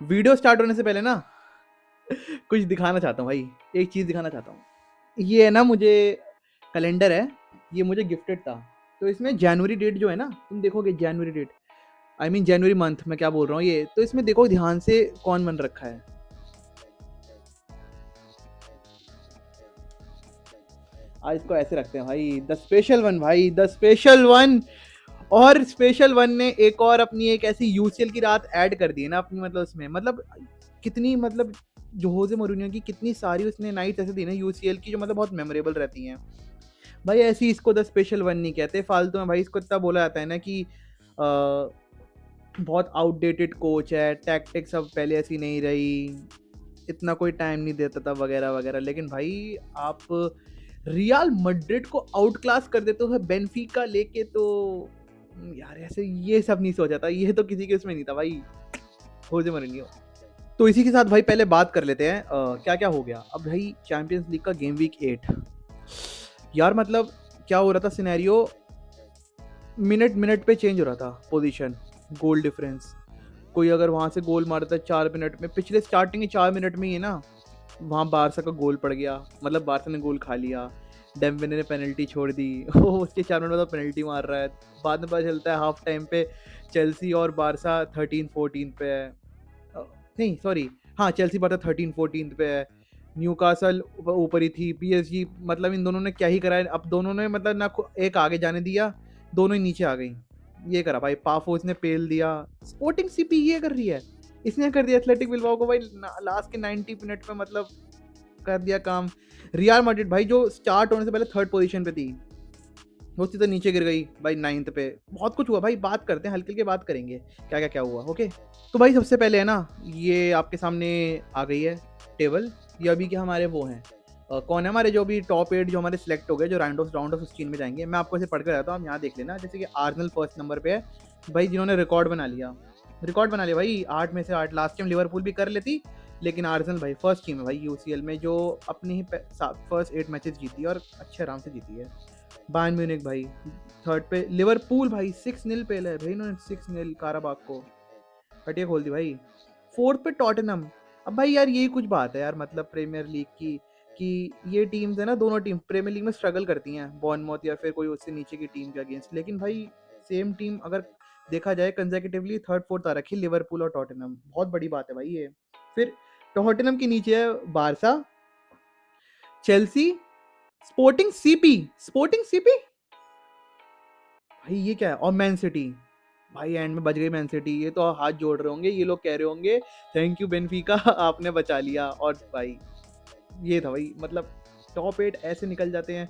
Video start होने से पहले ना कुछ दिखाना चाहता हूँ भाई। एक चीज़ दिखाना चाहता हूँ। ये है ना, मुझे कैलेंडर है, ये मुझे गिफ्टेड था। तो इसमें जनवरी डेट जो है ना, तुम देखोगे जनवरी date, I mean January month, मैं क्या बोल रहा हूँ ये, तो इसमें देखो ध्यान से कौन बन रखा है। आज इसको ऐसे रखते हैं भाई, द स्पेशल वन भाई, द स्पेशल वन। और स्पेशल वन ने एक और अपनी एक ऐसी यूसीएल की रात ऐड कर दी है ना अपनी, मतलब उसमें, मतलब कितनी, मतलब जो होजे मोरिन्यो की कितनी सारी उसने नाइट ऐसे दी ना यूसीएल की, जो मतलब बहुत मेमोरेबल रहती हैं भाई। ऐसी इसको द स्पेशल वन नहीं कहते फालतू में भाई। इसको इतना बोला जाता है ना कि बहुत आउटडेटेड कोच है, टैक्टिक्स अब पहले ऐसी नहीं रही, इतना कोई टाइम नहीं देता था वगैरह वगैरह। लेकिन भाई आप रियल मैड्रिड को आउट क्लास कर देते हो बेनफिका लेके, तो यार ऐसे ये सब नहीं सोचा था, ये तो किसी के उसमें नहीं था भाई, होजे मोरिन्यो। तो इसी के साथ भाई पहले बात कर लेते हैं क्या क्या हो गया अब भाई चैंपियंस लीग का गेम वीक 8। यार मतलब क्या हो रहा था सिनेरियो, मिनट मिनट पे चेंज हो रहा था पोजीशन, गोल डिफरेंस। कोई अगर वहां से गोल मारता है 4 मिनट में, पिछले स्टार्टिंग के 4 मिनट में ही है ना, वहाँ बारसा का गोल पड़ गया, मतलब बारसा ने गोल खा लिया। डेम्बेले ने पेनल्टी छोड़ दी वो उसके 4 मिनट बाद पेनल्टी मार रहा है। बाद में पता चलता है हाफ टाइम पे चेल्सी और बारसा 13-14 पे है। नहीं सॉरी, हाँ चेल्सी बारसा 13-14 पे है। न्यूकासल ऊपर ही थी, पीएसजी मतलब इन दोनों ने क्या ही करा है। अब दोनों ने मतलब ना एक आगे जाने दिया, दोनों ही नीचे आ गई। ये करा भाई, पाफोस ने पेल दिया। स्पोर्टिंग सीपी ये कर रही है, इसने कर दिया एथलेटिक बिल्बाओ को भाई लास्ट के 90 मिनट में, मतलब कर दिया काम। रियल मैड्रिड भाई जो स्टार्ट होने से पहले थर्ड पोजीशन पे थी, वो सीधा नीचे गिर गई भाई 9th पे। बहुत कुछ हुआ भाई, बात करते हैं, हल्के हल्के बात करेंगे क्या क्या क्या हुआ। ओके, तो भाई सबसे पहले है ना, ये आपके सामने आ गई है टेबल। ये अभी के हमारे वो हैं, कौन है हमारे जो भी टॉप 8 जो हमारे सिलेक्ट हो गए, जो राउंड ऑफ 16 में जाएंगे। मैं आपको इसे पढ़ कर रहता हूँ, आप यहाँ देख लेना। जैसे कि आर्सेनल फर्स्ट नंबर पे है भाई, जिन्होंने रिकॉर्ड बना लिया भाई, 8 में से 8। लास्ट टाइम लिवरपूल भी कर लेती, लेकिन आर्सेनल भाई फर्स्ट टीम है भाई यूसीएल में, जो अपनी ही फर्स्ट 8 मैचेस जीती है और अच्छे आराम से जीती है। बायर्न म्यूनिख भाई थर्ड पे, लिवरपूल भाई 6-0 पे है भाई, इन्होंने 6-0 काराबाग को हटिया खोल दी भाई। फोर्थ पे टॉटनहम। अब भाई यार यही कुछ बात है यार, मतलब प्रीमियर लीग की, कि ये टीम्स है ना, दोनों टीम प्रीमियर लीग में स्ट्रगल करती हैं, बॉर्नमouth या फिर कोई उससे नीचे की टीम के अगेंस्ट। लेकिन भाई सेम टीम अगर देखा जाए कंसेक्यूटिवली थर्ड फोर्थ आ रखी, लिवरपूल और टॉटनहम, बहुत बड़ी बात है भाई ये। फिर टॉटनहम के नीचे है बारसा, चेल्सी, स्पोर्टिंग सीपी भाई, ये क्या है, और मैन सिटी भाई। एंड में बच गई मैन सिटी, ये तो हाथ जोड़ रहे होंगे, ये लोग कह रहे होंगे थैंक यू बेनफिका आपने बचा लिया। और भाई ये था भाई, मतलब टॉप 8 ऐसे निकल जाते हैं।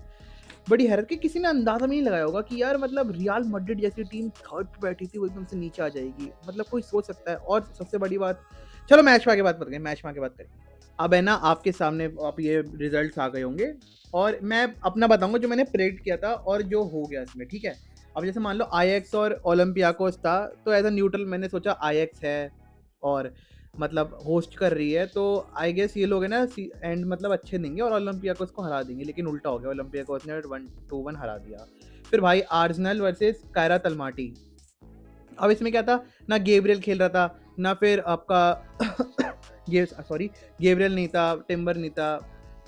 बड़ी हैरत कि किसी ने अंदाजा नहीं लगाया होगा कि यार मतलब रियल मैड्रिड जैसी टीम थर्ड पे बैठी थी, वो एकदम से नीचे आ जाएगी, मतलब कोई सोच सकता है। और सबसे बड़ी बात, चलो मैच में आके बात करेंगे, मैच में आके बात करेंगे। अब है ना आपके सामने, आप ये रिजल्ट्स आ गए होंगे, और मैं अपना बताऊंगा जो मैंने प्रेडिक्ट किया था और जो हो गया इसमें, ठीक है। अब जैसे मान लो आईएक्स और ओलंपियाकोस था, तो एज अ न्यूट्रल मैंने सोचा आईएक्स है और मतलब होस्ट कर रही है, तो आई गेस ये लोग है ना एंड मतलब अच्छे देंगे और ओलंपियाकोस को हरा देंगे। लेकिन उल्टा हो गया, ओलंपियाकोस ने 1-2-1 हरा दिया। फिर भाई आर्सेनल वर्सेस कायरा तलमाटी। अब इसमें क्या था, ना गेब्रियल खेल रहा था, ना फिर आपका सॉरी गेब्रियल नहीं था, टिम्बर नहीं था,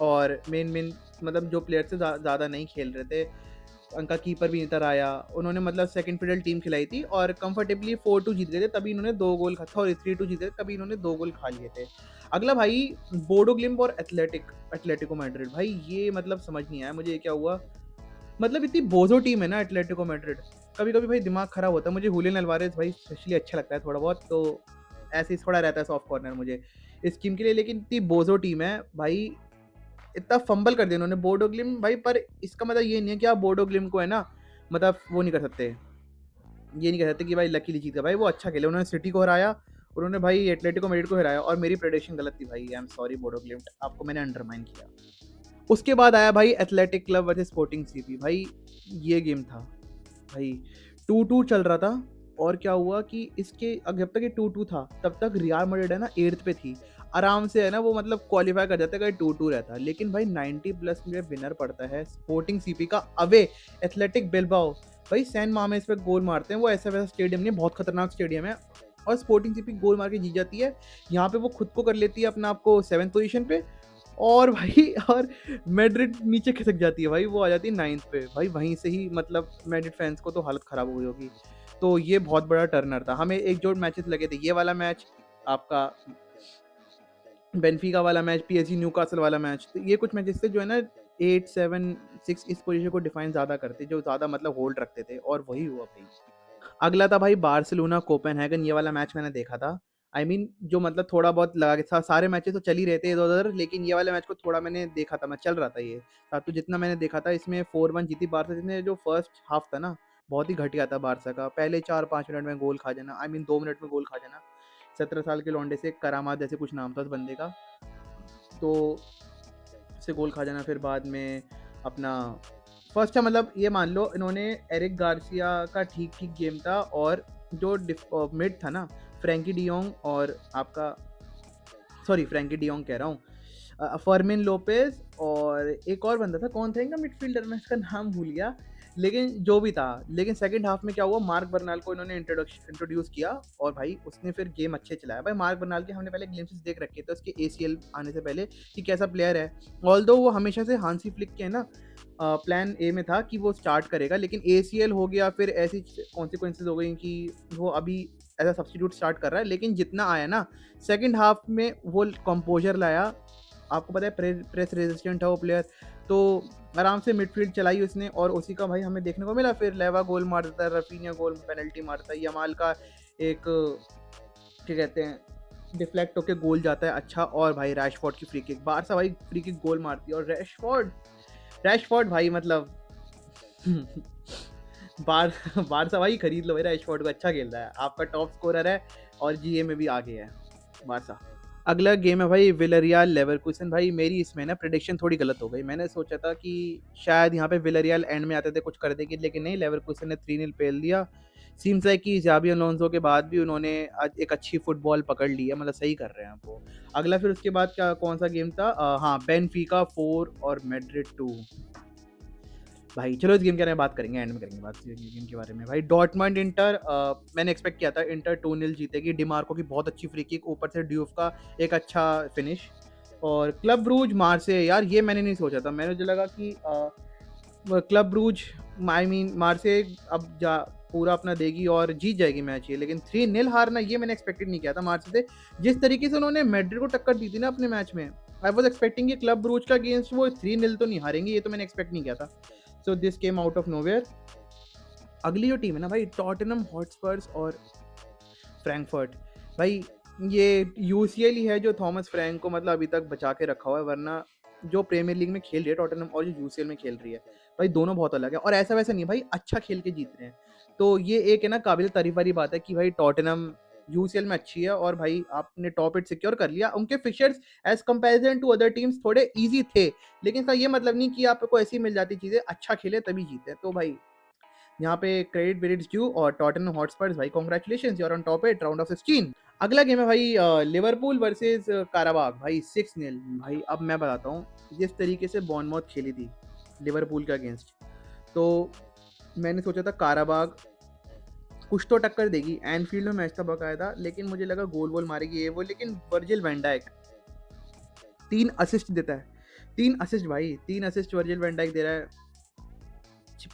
और मेन मतलब जो प्लेयर से ज़्यादा नहीं खेल रहे थे। उनका कीपर भी नहीं था राया। उन्होंने मतलब सेकंड फिडल टीम खिलाई थी और कंफर्टेबली 4-2 जीत गए थे, तभी इन्होंने 2 गोल खा, सॉरी 3-2 जीते थे, तभी इन्होंने 2 गोल खा लिए थे। अगला भाई बोडो ग्लिम्प और एथलेटिको मैड्रिड भाई, ये मतलब समझ नहीं आया मुझे ये क्या हुआ। मतलब इतनी बोझो टीम है ना एटलेटिको मैड्रिड, कभी कभी भाई दिमाग खराब होता है। मुझे हुलियन अल्वारेज भाई स्पेशली अच्छा लगता है थोड़ा बहुत, तो ऐसे ही थोड़ा रहता है सॉफ्ट कॉर्नर मुझे इस टीम के लिए। लेकिन इतनी बोझो टीम है भाई, इतना फंबल कर दिया उन्होंने बोडो ग्लिम भाई। पर इसका मतलब ये नहीं है कि आप बोडो ग्लिम को है ना, मतलब वो नहीं कर सकते, ये नहीं कह सकते कि भाई लकीली जीत गया भाई। वो अच्छा खेले, उन्होंने सिटी को हराया, उन्होंने भाई एटलेटिको मैड्रिड को हराया, और मेरी प्रेडिक्शन गलत थी भाई, I am sorry Bodo gleam, आपको मैंने अंडरमाइन किया। उसके बाद आया भाई athletic club versus sporting CP भाई, ये गेम था भाई, 2-2 चल रहा था। और क्या हुआ कि इसके जब तक ये 2-2 था तब तक रियल मैड्रिड है ना 8th पे थी, आराम से है ना, वो मतलब क्वालिफाई कर जाता है अगर 2-2 रहता। लेकिन भाई 90 प्लस में विनर पड़ता है स्पोर्टिंग सीपी का अवे, एथलेटिक बिल्बाओ भाई। सैन मामेस पे गोल मारते हैं, वो ऐसा वैसा स्टेडियम नहीं, बहुत खतरनाक स्टेडियम है। और स्पोर्टिंग सीपी गोल मार के जीत जाती है। यहाँ पे वो खुद को कर लेती है अपना आप को 7th पोजीशन पे, और भाई और मैड्रिड नीचे खिसक जाती है भाई, वो आ जाती है 9th पे। भाई वहीं से ही मतलब मैड्रिड फैंस को तो हालत ख़राब हो गई होगी। तो ये बहुत बड़ा टर्नर था। हमें एक जोड़ मैचेस लगे थे, ये वाला मैच, आपका बेनफिका वाला मैच, पीएसजी न्यूकासल वाला मैच। तो ये कुछ मैचेस थे जो है ना 8, 7, 6 इस पोजीशन को डिफाइन ज़्यादा करते, जो ज़्यादा मतलब होल्ड रखते थे, और वही हुआ भाई। अगला था भाई बार्सिलोना कोपेनहेगन, ये वाला मैच मैंने देखा था। आई मीन जो मतलब थोड़ा बहुत लगा के था, सारे मैचेस तो चल ही रहे थे इधर-उधर, लेकिन ये वाले मैच को थोड़ा मैंने देखा था, मैं चल रहा था ये। तो जितना मैंने देखा था इसमें 4-1 जीती बार्सा, जिसने जो फर्स्ट हाफ था ना, बहुत ही घटिया था बार्सा का। पहले 4-5 मिनट में गोल खा जाना, आई मीन 2 मिनट में गोल खा जाना। 17 साल के लौंडे से, करामात जैसे कुछ नाम था उस बंदे का। तो से गोल खा जाना, फिर बाद में अपना फर्स्ट मतलब ये मान लो इन्होंने एरिक गार्सिया का ठीक-ठीक गेम था, और जो मिड था ना, फ्रैंकी डियोंग और आपका, सॉरी फ्रैंकी डियोंग कह रहा हूँ, फर्मिन लोपेज और एक और बंदा था, कौन था इनका मिडफील्डर, मैं इसका नाम भूल गया, लेकिन जो भी था। लेकिन सेकंड हाफ में क्या हुआ, मार्क बर्नाल को इन्होंने इंट्रोड्यूस किया, और भाई उसने फिर गेम अच्छे चलाया। भाई मार्क बर्नाल के हमने पहले ग्लिम्पसेस देख रखे थे उसके एसीएल आने से पहले कि कैसा प्लेयर है। ऑल्दो वो हमेशा से हांसी फ्लिक के है ना, प्लान ए में था कि वो स्टार्ट करेगा, लेकिन एसीएल हो गया, फिर ऐसी कॉन्सिक्वेंसेज हो गई कि वो अभी एज अ सब्स्टिट्यूट स्टार्ट कर रहा है। लेकिन जितना आया ना सेकंड हाफ में, वो कंपोजर लाया। आपको पता है प्रेस रेजिस्टेंट है वो प्लेयर, तो आराम से मिडफील्ड चलाई उसने, और उसी का भाई हमें देखने को मिला। फिर लेवा गोल मार देता है, रफीनिया गोल पेनल्टी मारता है, यमाल का एक क्या कहते हैं डिफ्लेक्ट होके गोल जाता है अच्छा, और भाई रैशफोर्ड की फ्री किक, बारसा भाई फ्री किक गोल मारती है, और रैशफोर्ड भाई मतलब बार बारसा भाई खरीद लो भाई, रैशफोर्ड को अच्छा खेल रहा है, आपका टॉप स्कोरर है, और जीए में भी आगे है बारसा। अगला गेम है भाई विलरियल लेवरकुसन। भाई मेरी इसमें ना प्रेडिक्शन थोड़ी गलत हो गई। मैंने सोचा था कि शायद यहाँ पे विलरियल एंड में आते थे कुछ कर देगी, लेकिन नहीं, लेवरकुसन ने 3-0 पेल दिया। सीम्स लाइक कि ज़ाबी अलोंसो के बाद भी उन्होंने आज एक अच्छी फुटबॉल पकड़ ली है, मतलब सही कर रहे हैं वो। अगला फिर उसके बाद क्या, कौन सा गेम था, हाँ बेनफिका 4 और मैड्रिड 2। भाई चलो इस गेम के बारे में बात करेंगे, एंड में करेंगे बात इस गेम के बारे में। भाई डॉर्टमंड इंटर, मैंने एक्सपेक्ट किया था इंटर 2-0 जीतेगी, डिमार्को की बहुत अच्छी फ्री किक, ऊपर से ड्यूफ का एक अच्छा फिनिश, और क्लब ब्रूज मार्से, यार ये मैंने नहीं सोचा था। मैंने जो लगा कि club Brugge, I mean Marseille अब जा पूरा अपना देगी और जीत जाएगी मैच ये, लेकिन 3-0 हारना ये मैंने एक्सपेक्टेड नहीं किया था मार्से से। जिस तरीके से उन्होंने मैड्रिड को टक्कर दी थी ना अपने मैच में, आई वॉज एक्सपेक्टिंग कि क्लब ब्रूज का अगेंस्ट वो 3-0 तो नहीं हारेंगे, ये तो मैंने एक्सपेक्ट नहीं किया था। So this came out of nowhere. अगली जो टीम है ना भाई, टॉटनहम हॉटस्पर्स और फ्रैंकफर्ट। भाई ये यूसीएल ही है जो थॉमस फ्रैंक को मतलब अभी तक बचा के रखा हुआ है, वरना जो प्रीमियर लीग में खेल रही है टॉटनहम और जो यूसीएल में खेल रही है, भाई दोनों बहुत अलग है। और ऐसा वैसा नहीं भाई, अच्छा खेल के जीत रहे हैं। तो ये एक है ना काबिल तारीफ वाली बात है कि भाई टॉटनहम यूसीएल में अच्छी है, और भाई आपने टॉप 8 सिक्योर कर लिया। उनके fixtures as comparison to other teams थोड़े इजी थे, लेकिन इसका ये मतलब नहीं कि आपको ऐसी मिल जाती चीजें, अच्छा खेले तभी जीते। तो भाई यहाँ पे क्रेडिट वेरिट्स ड्यू, और टॉटनहम हॉटस्पर्स भाई congratulations, you are on top 8 round of 16। अगला गेम है भाई लिवरपूल वर्सेस काराबाग। भाई 6-0। भाई अब मैं बताता हूँ जिस तरीके से बॉर्नमouth खेली थी लिवरपूल के अगेंस्ट, तो मैंने सोचा था काराबाग कुछ तो टक्कर देगी। एनफील्ड में मैच था बकायदा, लेकिन मुझे लगा गोल वोल मारेगी ये वो, लेकिन वर्जिल वैन डाइक 3 असिस्ट देता है। 3 असिस्ट भाई, 3 असिस्ट वर्जिल वैन डाइक दे रहा है।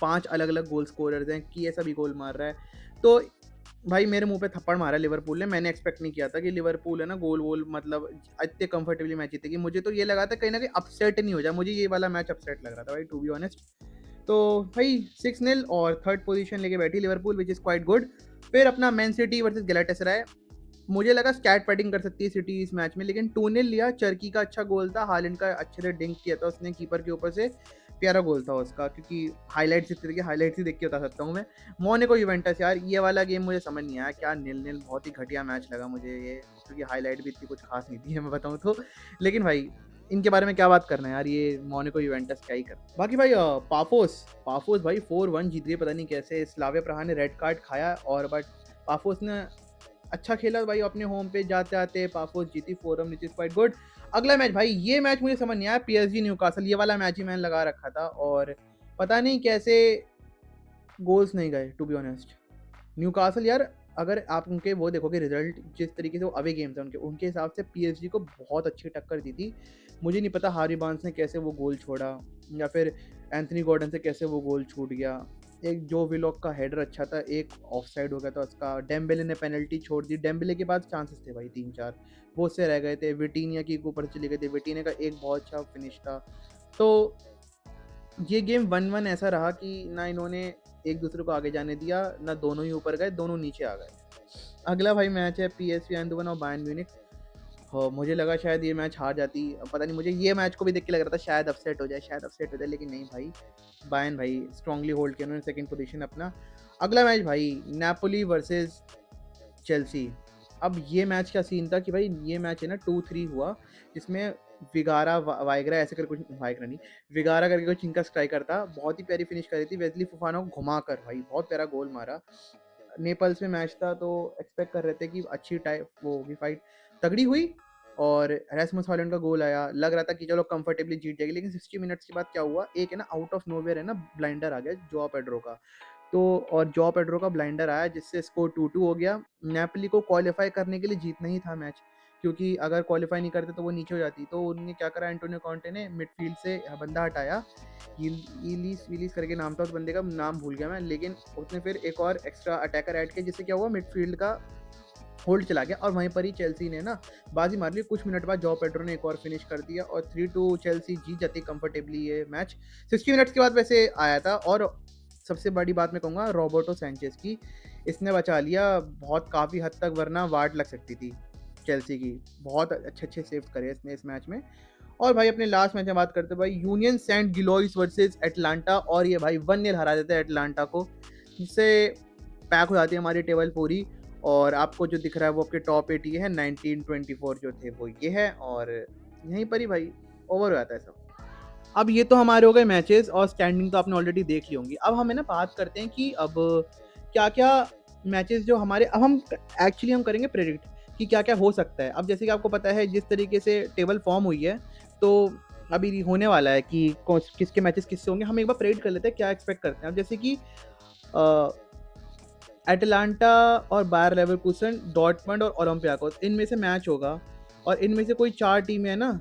5 अलग अलग गोल स्कोरर्स हैं कि ये सभी गोल मार रहा है। तो भाई मेरे मुंह पे थप्पड़ मारा लिवरपूल ने। मैंने एक्सपेक्ट नहीं किया था कि लिवरपूल है ना गोल वोल मतलब इतने कंफर्टेबली मैच जीतेगी। मुझे तो ये लगा था कहीं ना कहीं अपसेट नहीं हो जाए, मुझे ये वाला मैच अपसेट लग रहा था भाई, टू बी ऑनेस्ट। तो भाई 6-0 और थर्ड पोजीशन लेके बैठी Liverpool, which is quite good. फिर अपना मैन सिटी वर्सेस गैलाटासराय। मुझे लगा स्टैट पैडिंग कर सकती है सिटी इस मैच में, लेकिन 2-0 लिया। चर्की का अच्छा गोल था, हालैंड का अच्छे से डिंक किया था उसने कीपर के ऊपर से, प्यारा गोल था उसका, क्योंकि हाईलाइट्स इस तरह के हाईलाइट्स ही देख के बता सकता हूँ मैं। मोनाको यूवेंटस, यार ये वाला गेम मुझे समझ नहीं आया क्या, 0-0 बहुत ही घटिया मैच लगा मुझे ये, क्योंकि हाईलाइट भी इतनी कुछ खास नहीं थी मैं बताऊँ तो। लेकिन भाई इनके बारे में क्या बात करना है यार, ये मोनाको यूवेंटस क्या ही कर। बाकी भाई पाफोस भाई 4-1 जीत गए, पता नहीं कैसे। स्लाविया प्राहा ने रेड कार्ड खाया, और बट पाफोस ने अच्छा खेला भाई, अपने होम पे जाते आते पाफोस जीती 4-1, विच इज क्वाइट गुड। अगला मैच भाई, ये मैच मुझे समझ नहीं आया, पीएसजी न्यूकासल, ये वाला मैच ही मैंने लगा रखा था, और पता नहीं कैसे गोल्स नहीं गए टू बी ऑनेस्ट। न्यूकासल यार अगर आप उनके वो देखोगे रिजल्ट, जिस तरीके से वो अवे गेम्स हैं उनके उनके हिसाब से पीएसजी को बहुत अच्छी टक्कर दी थी। मुझे नहीं पता हारी बार्न्स ने कैसे वो गोल छोड़ा, या फिर एंथनी गॉर्डन से कैसे वो गोल छूट गया। एक जो विलॉक का हेडर अच्छा था, एक ऑफसाइड हो गया था उसका। डेम्बेले ने पेनल्टी छोड़ दी, डेम्बेले के पास चांसेस थे भाई 3-4, वो उससे रह गए थे। विटीनिया की ऊपर चले गए थे, विटीनिया का एक बहुत अच्छा फिनिश था। तो ये गेम 1-1 ऐसा रहा कि ना इन्होंने एक दूसरे को आगे जाने दिया, ना दोनों ही ऊपर गए, दोनों नीचे आ गए। अगला भाई मैच है पीएसवी एंडोवन और बायर्न म्यूनिख। हो मुझे लगा शायद ये मैच हार जाती, पता नहीं, मुझे ये मैच को भी देख के लग रहा था शायद अपसेट हो जाए, शायद अपसेट हो जाए, लेकिन नहीं भाई, बायर्न भाई स्ट्रांगली होल्ड किया उन्होंने सेकंड पोजीशन अपना। अगला मैच भाई नेपोली वर्सेस चेल्सी। अब ये मैच का सीन था कि भाई ये मैच है ना 2-3 हुआ, जिसमें विगारा वाइगरा ऐसे कर कुछ, वाइगरा नहीं, विगारा करके कुछ इनका स्ट्राइकर था, बहुत ही प्यारी फिनिश करी थी वेस्ली फोफाना को घुमाकर, भाई बहुत प्यारा गोल मारा। नेपल्स में मैच था तो एक्सपेक्ट कर रहे थे कि अच्छी टाइप वो होगी, फाइट तगड़ी हुई। और रैसमस हॉलैंड का गोल आया, लग रहा था कि चलो कंफर्टेबली जीत जाएगी, लेकिन 60 मिनट्स के बाद क्या हुआ, एक है ना आउट ऑफ नोवेयर है ना ब्लाइंडर आ गया जोआ पेड्रो का। तो और जॉ पेड्रो का ब्लाइंडर आया, जिससे स्कोर 2-2 हो गया। नेपोली को क्वालिफाई करने के लिए जीतना ही था मैच, क्योंकि अगर क्वालिफाई नहीं करते तो वो नीचे हो जाती। तो उन्होंने क्या करा, एंटोनियो कॉन्टे ने मिडफील्ड से बंदा हटाया, इलीस विलीस करके नाम था उस बंदे का, नाम भूल गया मैं, लेकिन उसने फिर एक और एक्स्ट्रा अटैकर ऐड किया, जिससे क्या हुआ, मिडफील्ड का होल्ड चला गया, और वहीं पर ही चेल्सी ने ना बाजी मार ली। कुछ मिनट बाद जॉ पेड्रो ने एक और फिनिश कर दिया, और 3-2 चेल्सी जीत जाती कंफर्टेबली ये मैच। 60 मिनट्स के बाद वैसे आया था। और सबसे बड़ी बात मैं कहूँगा रॉबर्टो सैंचेज की, इसने बचा लिया बहुत काफ़ी हद तक, वरना वाट लग सकती थी चेल्सी की। बहुत अच्छे अच्छे सेव करे इसने इस मैच में। और भाई अपने लास्ट मैच में बात करते भाई, यूनियन सेंट गिलोइस वर्सेस एटलांटा, और ये भाई 1-0 हरा देते हैं एटलांटा को, जिससे पैक हो जाती है हमारी टेबल पूरी। और आपको जो दिख रहा है वो आपके टॉप 8 ये है, 19-24 जो थे वो ये है, और यहीं पर ही भाई ओवर हो जाता है सब। अब ये तो हमारे हो गए मैचेस, और स्टैंडिंग तो आपने ऑलरेडी देख ली होंगी। अब हम है ना बात करते हैं कि अब क्या-क्या मैचेस जो हमारे, अब हम एक्चुअली हम करेंगे प्रेडिक्ट कि क्या-क्या हो सकता है। अब जैसे कि आपको पता है जिस तरीके से टेबल फॉर्म हुई है, तो अभी होने वाला है कि किसके मैचेस किससे होंगे। हम एक बार प्रेडिक्ट कर लेते हैं क्या एक्सपेक्ट करते हैं। अब जैसे कि एटलांटा और बायर लेवरकुसन, डॉर्टमंड और ओलंपियाकोस, इनमें से मैच होगा, और इनमें से कोई 4 टीमें है ना,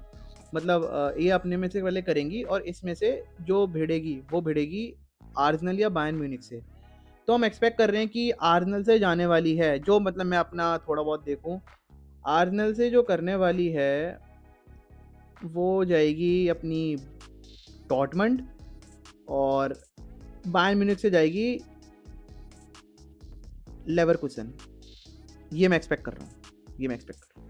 मतलब ये अपने में से पहले करेंगी, और इसमें से जो भिड़ेगी वो भिड़ेगी आर्सेनल या बायर्न म्यूनिख से। तो हम एक्सपेक्ट कर रहे हैं कि आर्सेनल से जाने वाली है, जो मतलब मैं अपना थोड़ा बहुत देखूं, आर्सेनल से जो करने वाली है वो जाएगी अपनी डॉर्टमंड, और बायर्न म्यूनिख से जाएगी लेवरकुसन। ये मैं एक्सपेक्ट कर रहा हूँ, ये मैं एक्सपेक्ट कर रहा हूँ।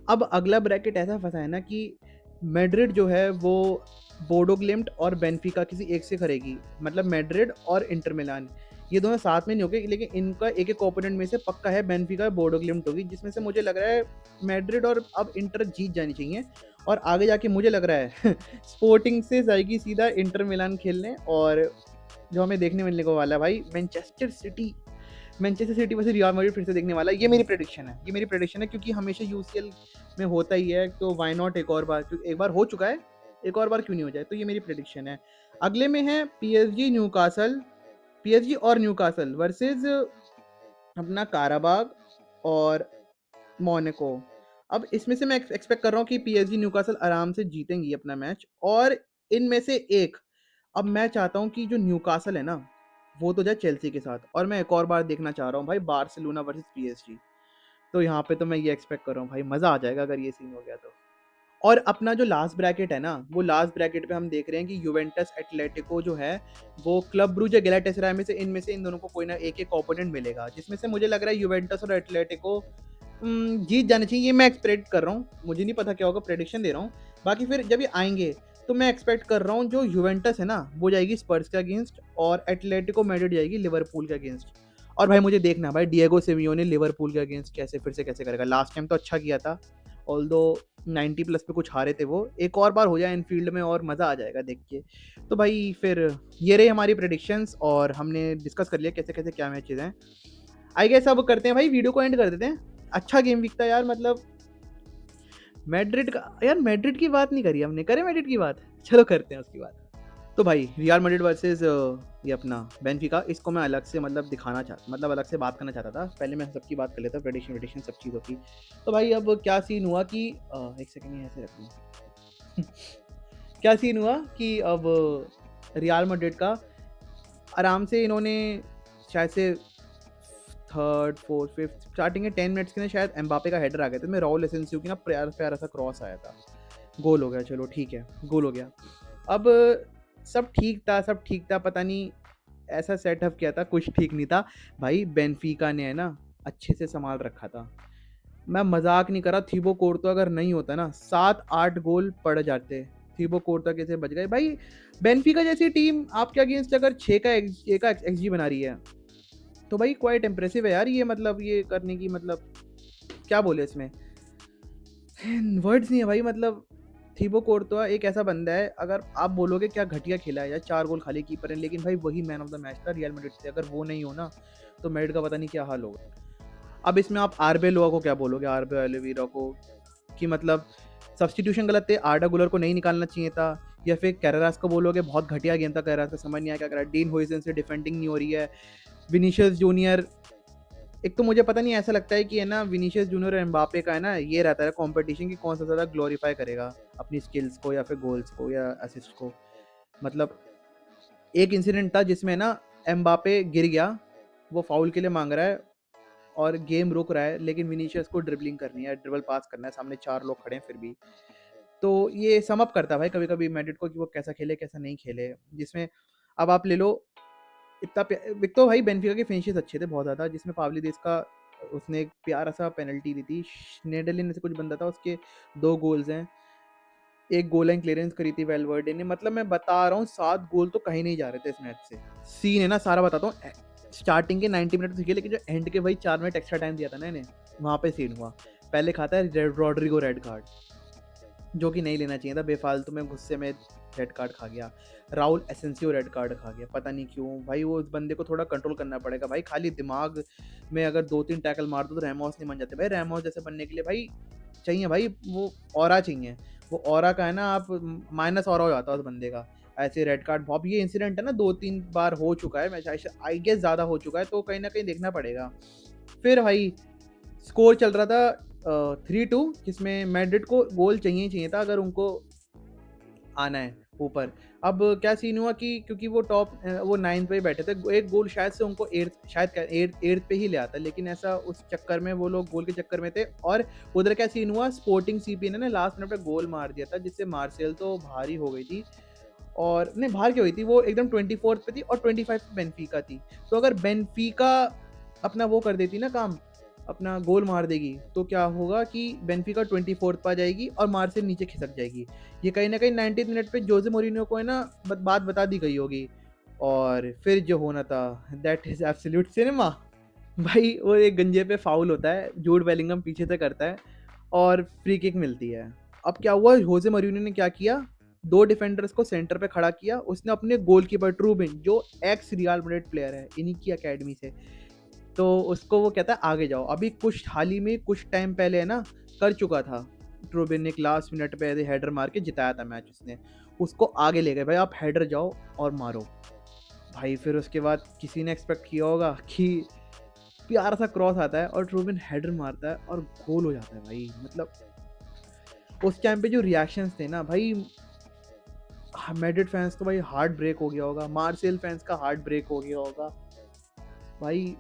अब अगला ब्रैकेट ऐसा फंसा है ना कि मैड्रिड जो है वो बोडो ग्लिम्ट और बेनफिका किसी एक से करेगी, मतलब मैड्रिड और इंटर मिलान, ये दोनों साथ में नहीं होंगे, लेकिन इनका एक एक ओपोनेंट में से पक्का है बेनफिका बोडो ग्लिम्ट होगी, जिसमें से मुझे लग रहा है मैड्रिड और अब इंटर जीत जानी चाहिए। और आगे जाके मुझे लग रहा है स्पोर्टिंग से जाएगी सीधा इंटर मिलान खेलने, और जो हमें देखने मिलने को वाला है भाई मैनचेस्टर सिटी वैसे रियल मैड्रिड फिर से देखने वाला है। ये मेरी प्रेडिक्शन है, ये मेरी प्रेडिक्शन है, क्योंकि हमेशा यूसीएल में होता ही है, तो वाई नॉट एक और बार, क्योंकि एक बार हो चुका है, एक और बार क्यों नहीं हो जाए। तो ये मेरी प्रेडिक्शन है। अगले में है पीएसजी और न्यूकासल वर्सेस अपना काराबाग और मोनाको। अब इसमें से मैं एक्सपेक्ट कर रहा हूँ कि पीएसजी न्यूकासल आराम से जीतेंगी अपना मैच, और इनमें से एक, अब मैं चाहता हूँ कि जो न्यूकासल है ना वो तो जाए चेल्सी के साथ, और मैं एक और बार देखना चाह रहा हूँ भाई बार्सिलोना वर्सेस पीएसजी। तो यहाँ पे तो मैं ये एक्सपेक्ट कर रहा हूँ भाई, मज़ा आ जाएगा अगर ये सीन हो गया तो। और अपना जो लास्ट ब्रैकेट है ना, वो लास्ट ब्रैकेट पे हम देख रहे हैं कि यूवेंटस एटलेटिको जो है वो क्लब ब्रूज या गैलाटासराय में से, इनमें से इन दोनों को कोई ना एक एक ओपोनेंट मिलेगा, जिसमें से मुझे लग रहा है यूवेंटस और एटलेटिको जीत जाने चाहिए। ये मैं एक्सपेक्ट कर रहा हूँ, मुझे नहीं पता क्या होगा, प्रेडिक्शन दे रहा हूँ। बाकी फिर जब ये आएंगे तो मैं एक्सपेक्ट कर रहा हूँ जो यूवेंटस है ना वो जाएगी स्पर्स के अगेंस्ट, और एटलेटिको मैड्रिड जाएगी लिवरपूल के अगेंस्ट। और भाई मुझे देखना भाई डिएगो सिमियोने लिवरपूल के अगेंस्ट कैसे फिर से कैसे करेगा। लास्ट टाइम तो अच्छा किया था, ऑल्दो 90+ पे कुछ हारे थे वो, एक और बार हो जाए इनफील्ड में और मज़ा आ जाएगा देख के। तो भाई फिर ये रही हमारी प्रेडिक्शंस, और हमने डिस्कस कर लिया कैसे कैसे क्या मैचेज हैं। आई गेस अब करते हैं भाई, वीडियो को एंड कर देते हैं। अच्छा गेम वीक था यार, मतलब मैड्रिड का यार, मैड्रिड की बात नहीं करी हमने, करे मैड्रिड की बात, चलो करते हैं उसकी बात। तो भाई रियल मैड्रिड वर्सेस ये अपना बेनफिका, इसको मैं अलग से मतलब दिखाना चाहता, मतलब अलग से बात करना चाहता था। पहले मैं सबकी बात कर लेता, प्रेडिक्शन वेडिक्शन सब चीज़ों की। तो भाई अब क्या सीन हुआ कि एक सेकंड ये ऐसे रख लूँ क्या सीन हुआ कि अब रियल मैड्रिड का आराम से इन्होंने शायद से थर्ड फोर्थ फिफ्थ स्टार्टिंग के 10 मिनट्स के ना शायद एम्बापे का हेडर आ गया था, मैं राउल एसेंसियो की ना प्यारा प्यारा सा क्रॉस आया था, गोल हो गया, चलो ठीक है, गोल हो गया। अब सब ठीक था, सब ठीक था, पता नहीं ऐसा सेटअप किया था, कुछ ठीक नहीं था भाई। बेनफिका ने है ना अच्छे से संभाल रखा था, मैं मजाक नहीं कर रहा। थीबो कोर्तो अगर नहीं होता ना 7-8 गोल पड़ जाते। थीबो कोर्तो कैसे बच गए भाई। बेनफिका जैसी टीम आपके अगेंस्ट अगर 6 का एक्सजी बना रही है तो भाई क्वाइट इम्प्रेसिव है यार ये, मतलब ये करने की, मतलब क्या बोले इसमें, वर्ड्स नहीं है भाई। मतलब थीबो कोर्तोआ एक ऐसा बंदा है, अगर आप बोलोगे क्या घटिया खेला है या 4 गोल खाली कीपर है, लेकिन भाई वही मैन ऑफ द मैच था रियल मैड्रिड से। अगर वो नहीं हो ना तो मैड्रिड का पता नहीं क्या हाल होगा। अब इसमें आप आरबेलोआ को क्या बोलोगे, आरबे ओलिवेरा को, कि मतलब सब्सटीट्यूशन गलत थे, आर्डा गुलर को नहीं निकालना चाहिए था, या फिर कैरेरास को बोलोगे बहुत घटिया गेम था कैरेरास का, समझ नहीं आया क्या करा। डीन होइसन से डिफेंडिंग नहीं हो रही है। विनीशियस जूनियर, एक तो मुझे पता नहीं, ऐसा लगता है कि है ना विनीशियस जूनियर और एम्बापे का है ना ये रहता है कंपटीशन कि कौन सा ज़्यादा ग्लोरीफाई करेगा अपनी स्किल्स को या फिर गोल्स को या असिस्ट को। मतलब एक इंसिडेंट था जिसमें ना एम्बापे गिर गया, वो फाउल के लिए मांग रहा है और गेम रुक रहा है, लेकिन विनीशियस को ड्रिबलिंग करनी है, ड्रिबल पास करना है, सामने 4 लोग खड़े हैं फिर भी। तो ये सम अप करता है भाई कभी कभी मैड्रिड को कि वो कैसा खेले कैसा नहीं खेले। जिसमें अब आप ले लो इतना एक तो भाई बेनफिका के फिनिशेस अच्छे थे बहुत ज़्यादा, जिसमें पावलीदेस का उसने एक प्यारा सा पेनल्टी दी थी, स्नेडलिन से कुछ बंदा था, उसके 2 गोल्स हैं, एक गोल लाइन क्लियरेंस करी थी वेलवर्डे ने। मतलब मैं बता रहा हूँ 7 गोल तो कहीं नहीं जा रहे थे इस मैच से। सीन है ना सारा बताता हूँ, स्टार्टिंग के 90 मिनट सीखे, लेकिन जो एंड के भाई 4 मिनट एक्स्ट्रा टाइम दिया था ना इन्हें, वहाँ पे सीन हुआ। पहले खाता है रॉड्रिगो रेड कार्ड, जो कि नहीं लेना चाहिए था, बेफालतू में गुस्से में रेड कार्ड खा गया। राउल एसेंसियो रेड कार्ड खा गया, पता नहीं क्यों भाई। वो उस बंदे को थोड़ा कंट्रोल करना पड़ेगा भाई, खाली दिमाग में अगर 2-3 टैकल मार दो तो रैमोस नहीं बन जाते भाई। रैमोस जैसे बनने के लिए भाई चाहिए भाई, वो ऑरा चाहिए, वो ऑरा का है ना, आप माइनस ऑरा हो जाता है उस बंदे का ऐसे रेड कार्ड। अब ये इंसिडेंट है ना 2-3 बार हो चुका है, मैं आई गेस ज़्यादा हो चुका है, तो कहीं ना कहीं देखना पड़ेगा। फिर भाई स्कोर चल रहा था 3-2, जिसमें मैड्रिड को गोल चाहिए ही चाहिए था अगर उनको आना है ऊपर। अब क्या सीन हुआ कि क्योंकि वो टॉप वो 9th पे ही बैठे थे, एक गोल शायद से उनको 8th, शायद 8th पे ही ले आता, लेकिन ऐसा उस चक्कर में वो लोग गोल के चक्कर में थे। और उधर क्या सीन हुआ, स्पोर्टिंग सीपी ने ना लास्ट मिनट पे गोल मार दिया था, जिससे मार्सेल तो भारी हो गई थी। और नहीं बाहर की हुई थी वो, एकदम 24th पे थी और 25 पे बेनफिका थी। तो अगर बेनफिका अपना वो कर देती ना काम, अपना गोल मार देगी, तो क्या होगा कि बेनफिका 24th पे आ जाएगी और मार्सेल नीचे खिसक जाएगी। ये कहीं ना कहीं 90th मिनट पे जोसे मोरिनियो को है ना बात बता दी गई होगी। और फिर जो होना था दैट इज एब्सोल्यूट सिनेमा भाई। वो एक गंजे पे फाउल होता है, जूड बेलिंगम पीछे से करता है और फ्री किक मिलती है। अब क्या हुआ, होजे मोरिनियो ने क्या किया, 2 डिफेंडर्स को सेंटर पे खड़ा किया, उसने अपने गोलकीपर ट्रूबिन, जो एक्स रियल मैड्रिड प्लेयर है इन्हीं की एकेडमी से, तो उसको वो कहता है आगे जाओ। अभी कुछ हाल ही में कुछ टाइम पहले है ना कर चुका था ट्रूबिन ने, एक लास्ट मिनट पे हेडर मार के जिताया था मैच उसने, उसको आगे ले गए भाई, आप हेडर जाओ और मारो भाई। फिर उसके बाद किसी ने एक्सपेक्ट किया होगा कि प्यारा सा क्रॉस आता है और ट्रूबिन हेडर मारता है और गोल हो जाता है भाई। मतलब उस टाइम पे जो रिएक्शंस थे ना भाई, मैड्रिड फैंस तो भाई हार्ट ब्रेक हो गया होगा, मार्सेल फैंस का हार्ट ब्रेक हो गया होगा भाई।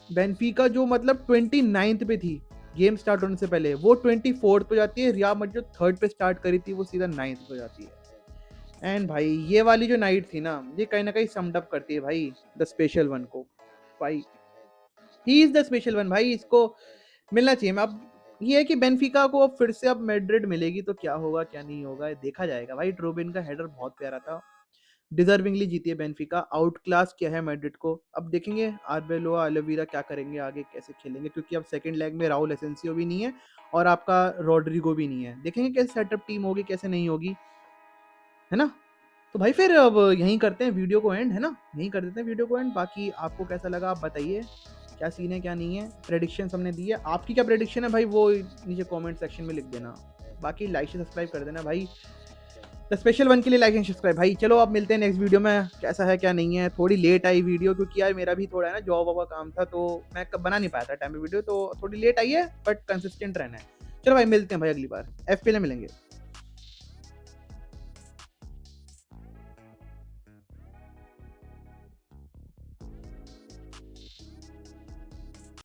बेनफिका जो मतलब 29th पे थी गेम स्टार्ट होने से पहले, वो 24th पे जाती है। रियल मैड्रिड जो 3rd पे स्टार्ट करी थी वो सीधा 9th पे जाती है। एंड भाई ये वाली जो नाइट थी ना, ये कहीं ना कहीं समड अप करती है भाई द स्पेशल वन को भाई। He is the special one भाई, इसको मिलना चाहिए। मैं अब ये है कि बेनफिका को अब फिर से अब मैड्रिड मिलेगी तो क्या होगा क्या नहीं होगा देखा जाएगा भाई। ट्रूबिन का हेडर बहुत प्यारा था, डिजर्विंगली जीती है बेनफिका, आउट क्लास किया है मैड्रिड को। अब देखेंगे आर्बेलोआ ओलिवेरा क्या करेंगे आगे, कैसे खेलेंगे, क्योंकि अब सेकंड लेग में राउल एसेंसियो भी नहीं है और आपका रॉड्रिगो भी नहीं है। देखेंगे कैसे सेटअप टीम होगी कैसे नहीं होगी, है ना। तो भाई फिर अब यहीं करते हैं वीडियो को एंड, है ना, यहीं कर देते हैं वीडियो को एंड। बाकी आपको कैसा लगा आप बताइए, क्या सीन है क्या नहीं है। प्रेडिक्शन हमने दी है, आपकी क्या प्रेडिक्शन है भाई वो नीचे कमेंट सेक्शन में लिख देना। बाकी लाइक से सब्सक्राइब कर देना भाई। द स्पेशल वन के लिए लाइक एंड सब्सक्राइब भाई। चलो अब मिलते हैं नेक्स्ट वीडियो में, कैसा है क्या नहीं है। थोड़ी लेट आई वीडियो क्योंकि यार मेरा भी थोड़ा है ना जॉब वॉब का काम था, तो मैं कब बना नहीं पाया था टाइम पे वीडियो, तो थोड़ी लेट आई है बट कंसिस्टेंट रहना है। चलो भाई मिलते हैं भाई अगली बार, एफ मिलेंगे।